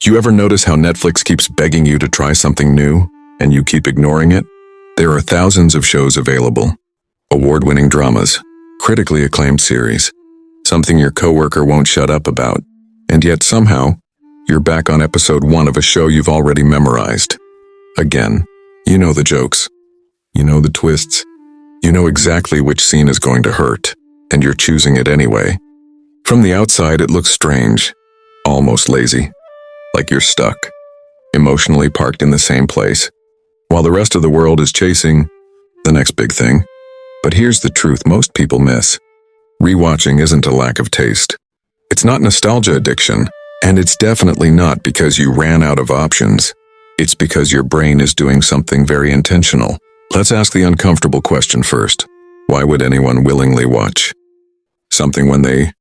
You ever notice how Netflix keeps begging you to try something new, and you keep ignoring it? There are thousands of shows available. Award-winning dramas, critically acclaimed series, something your coworker won't shut up about, and yet somehow, you're back on episode 1 of a show you've already memorized. Again, you know the jokes, you know the twists, you know exactly which scene is going to hurt, and you're choosing it anyway. From the outside, it looks strange, almost lazy. Like you're stuck, emotionally parked in the same place, while the rest of the world is chasing the next big thing. But here's the truth most people miss. Rewatching isn't a lack of taste. It's not nostalgia addiction, and it's definitely not because you ran out of options. It's because your brain is doing something very intentional. Let's ask the uncomfortable question first. Why would anyone willingly watch something when they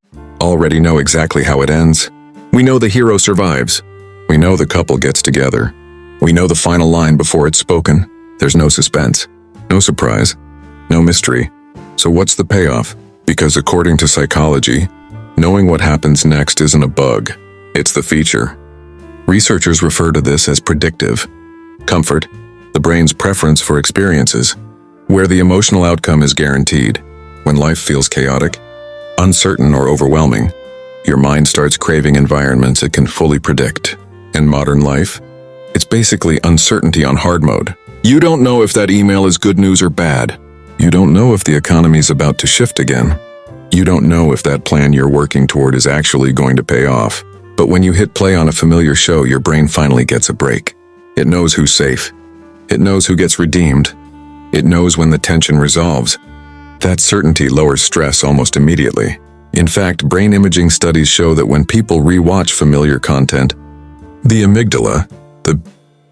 already know exactly how it ends? We know the hero survives. We know the couple gets together. We know the final line before it's spoken. There's no suspense, no surprise, no mystery. So what's the payoff? Because according to psychology, knowing what happens next isn't a bug, it's the feature. Researchers refer to this as predictive comfort, the brain's preference for experiences, where the emotional outcome is guaranteed. When life feels chaotic, uncertain, or overwhelming, your mind starts craving environments it can fully predict. In modern life, it's basically uncertainty on hard mode. You don't know if that email is good news or bad. You don't know if the economy's about to shift again. You don't know if that plan you're working toward is actually going to pay off. But when you hit play on a familiar show, your brain finally gets a break. It knows who's safe. It knows who gets redeemed. It knows when the tension resolves. That certainty lowers stress almost immediately. In fact, brain imaging studies show that when people rewatch familiar content, the amygdala, the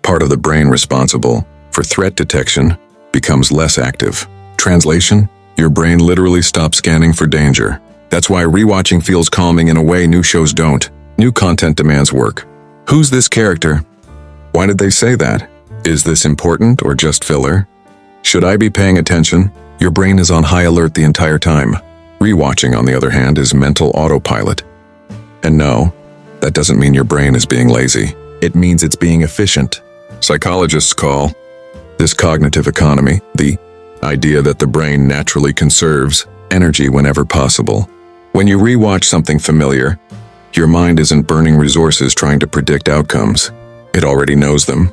part of the brain responsible for threat detection, becomes less active. Translation: your brain literally stops scanning for danger. That's why rewatching feels calming in a way new shows don't. New content demands work. Who's this character? Why did they say that? Is this important or just filler? Should I be paying attention? Your brain is on high alert the entire time. Rewatching, on the other hand, is mental autopilot. And no, that doesn't mean your brain is being lazy. It means it's being efficient. Psychologists call this cognitive economy, the idea that the brain naturally conserves energy whenever possible. When you rewatch something familiar, your mind isn't burning resources trying to predict outcomes. It already knows them.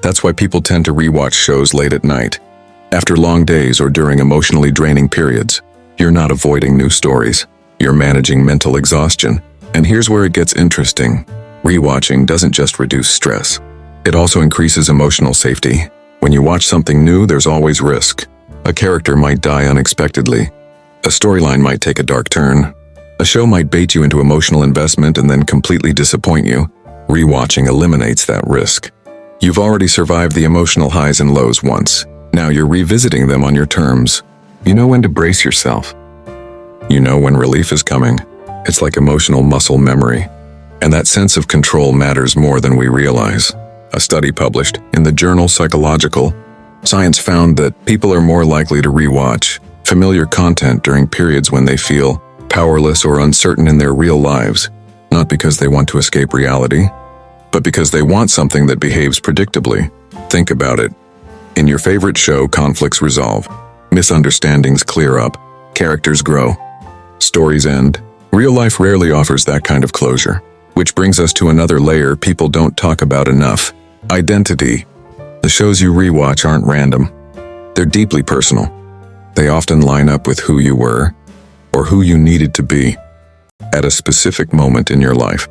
That's why people tend to rewatch shows late at night, after long days or during emotionally draining periods. You're not avoiding new stories. You're managing mental exhaustion. And here's where it gets interesting. Rewatching doesn't just reduce stress. It also increases emotional safety. When you watch something new, there's always risk. A character might die unexpectedly. A storyline might take a dark turn. A show might bait you into emotional investment and then completely disappoint you. Rewatching eliminates that risk. You've already survived the emotional highs and lows once. Now you're revisiting them on your terms. You know when to brace yourself. You know when relief is coming. It's like emotional muscle memory. And that sense of control matters more than we realize. A study published in the journal Psychological Science found that people are more likely to rewatch familiar content during periods when they feel powerless or uncertain in their real lives, not because they want to escape reality, but because they want something that behaves predictably. Think about it. In your favorite show, conflicts resolve, misunderstandings clear up, characters grow, stories end. Real life rarely offers that kind of closure, which brings us to another layer people don't talk about enough: identity. The shows you rewatch aren't random. They're deeply personal. They often line up with who you were or who you needed to be at a specific moment in your life.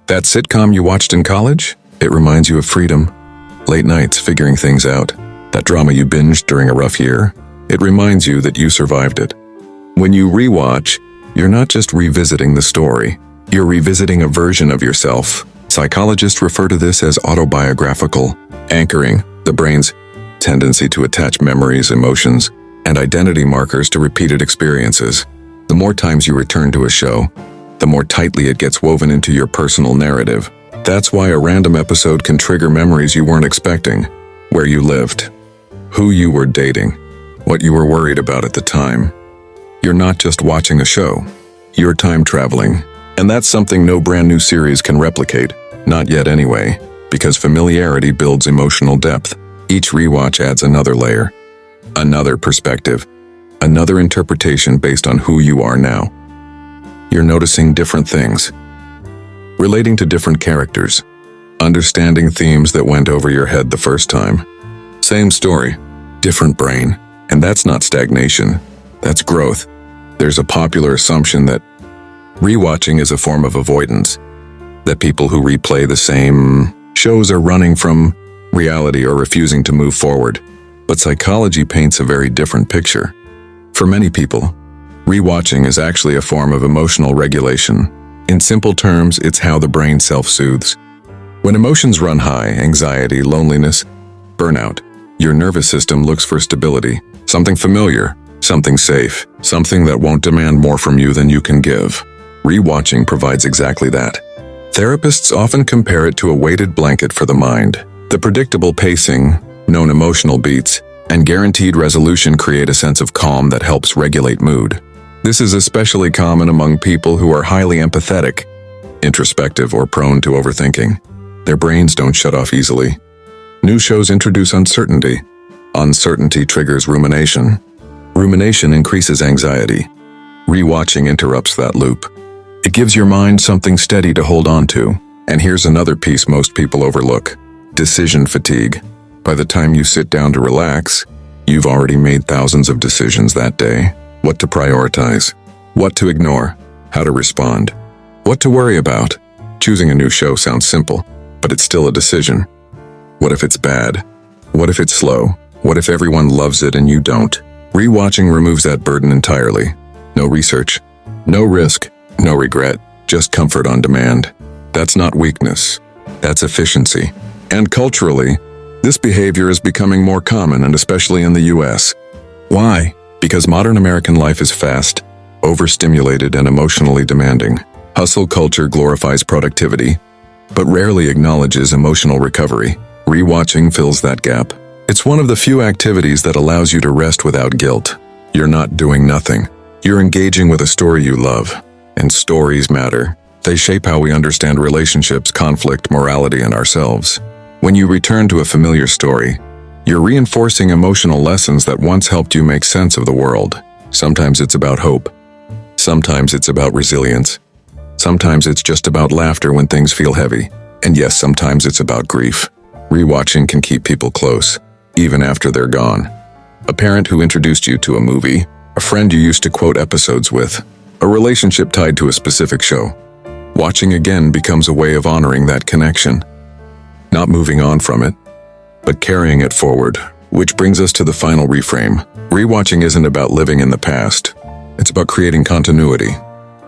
That sitcom you watched in college? It reminds you of freedom, late nights figuring things out. That drama you binged during a rough year? It reminds you that you survived it. When you rewatch, you're not just revisiting the story. You're revisiting a version of yourself. Psychologists refer to this as autobiographical anchoring, the brain's tendency to attach memories, emotions, and identity markers to repeated experiences. The more times you return to a show, the more tightly it gets woven into your personal narrative. That's why a random episode can trigger memories you weren't expecting. Where you lived, who you were dating, what you were worried about at the time. You're not just watching a show, you're time traveling. And that's something no brand new series can replicate. Not yet anyway, because familiarity builds emotional depth. Each rewatch adds another layer, another perspective, another interpretation based on who you are now. You're noticing different things, relating to different characters, understanding themes that went over your head the first time. Same story, different brain. And that's not stagnation, that's growth. There's a popular assumption that rewatching is a form of avoidance, that people who replay the same shows are running from reality or refusing to move forward. But psychology paints a very different picture. For many people, rewatching is actually a form of emotional regulation. In simple terms, it's how the brain self-soothes. When emotions run high, anxiety, loneliness, burnout, your nervous system looks for stability, something familiar, something safe, something that won't demand more from you than you can give. Rewatching provides exactly that. Therapists often compare it to a weighted blanket for the mind. The predictable pacing, known emotional beats, and guaranteed resolution create a sense of calm that helps regulate mood. This is especially common among people who are highly empathetic, introspective, or prone to overthinking. Their brains don't shut off easily. New shows introduce uncertainty. Uncertainty triggers rumination. Rumination increases anxiety. Rewatching interrupts that loop. It gives your mind something steady to hold on to. And here's another piece most people overlook: decision fatigue. By the time you sit down to relax, you've already made thousands of decisions that day. What to prioritize, what to ignore, how to respond, what to worry about. Choosing a new show sounds simple, but it's still a decision. What if it's bad? What if it's slow? What if everyone loves it and you don't? Rewatching removes that burden entirely. No research, no risk, no regret, just comfort on demand. That's not weakness, that's efficiency. And culturally, this behavior is becoming more common, and especially in the US. Why? Because modern American life is fast, overstimulated, and emotionally demanding. Hustle culture glorifies productivity, but rarely acknowledges emotional recovery. Rewatching fills that gap. It's one of the few activities that allows you to rest without guilt. You're not doing nothing. You're engaging with a story you love. And stories matter. They shape how we understand relationships, conflict, morality, and ourselves. When you return to a familiar story, you're reinforcing emotional lessons that once helped you make sense of the world. Sometimes it's about hope. Sometimes it's about resilience. Sometimes it's just about laughter when things feel heavy. And yes, sometimes it's about grief. Rewatching can keep people close, even after they're gone. A parent who introduced you to a movie, a friend you used to quote episodes with, a relationship tied to a specific show. Watching again becomes a way of honoring that connection. Not moving on from it, but carrying it forward. Which brings us to the final reframe. Rewatching isn't about living in the past. It's about creating continuity.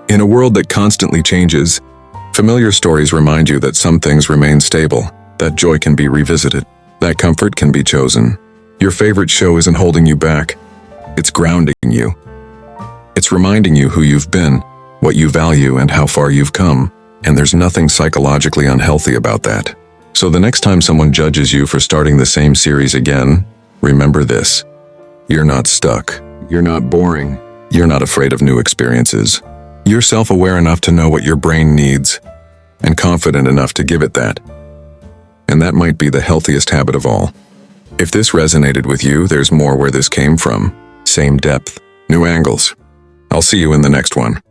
In a world that constantly changes, familiar stories remind you that some things remain stable, that joy can be revisited, that comfort can be chosen. Your favorite show isn't holding you back. It's grounding you. It's reminding you who you've been, what you value, and how far you've come. And there's nothing psychologically unhealthy about that. So the next time someone judges you for starting the same series again, remember this: you're not stuck. You're not boring. You're not afraid of new experiences. You're self-aware enough to know what your brain needs, and confident enough to give it that. And that might be the healthiest habit of all. If this resonated with you, there's more where this came from. Same depth, new angles. I'll see you in the next one.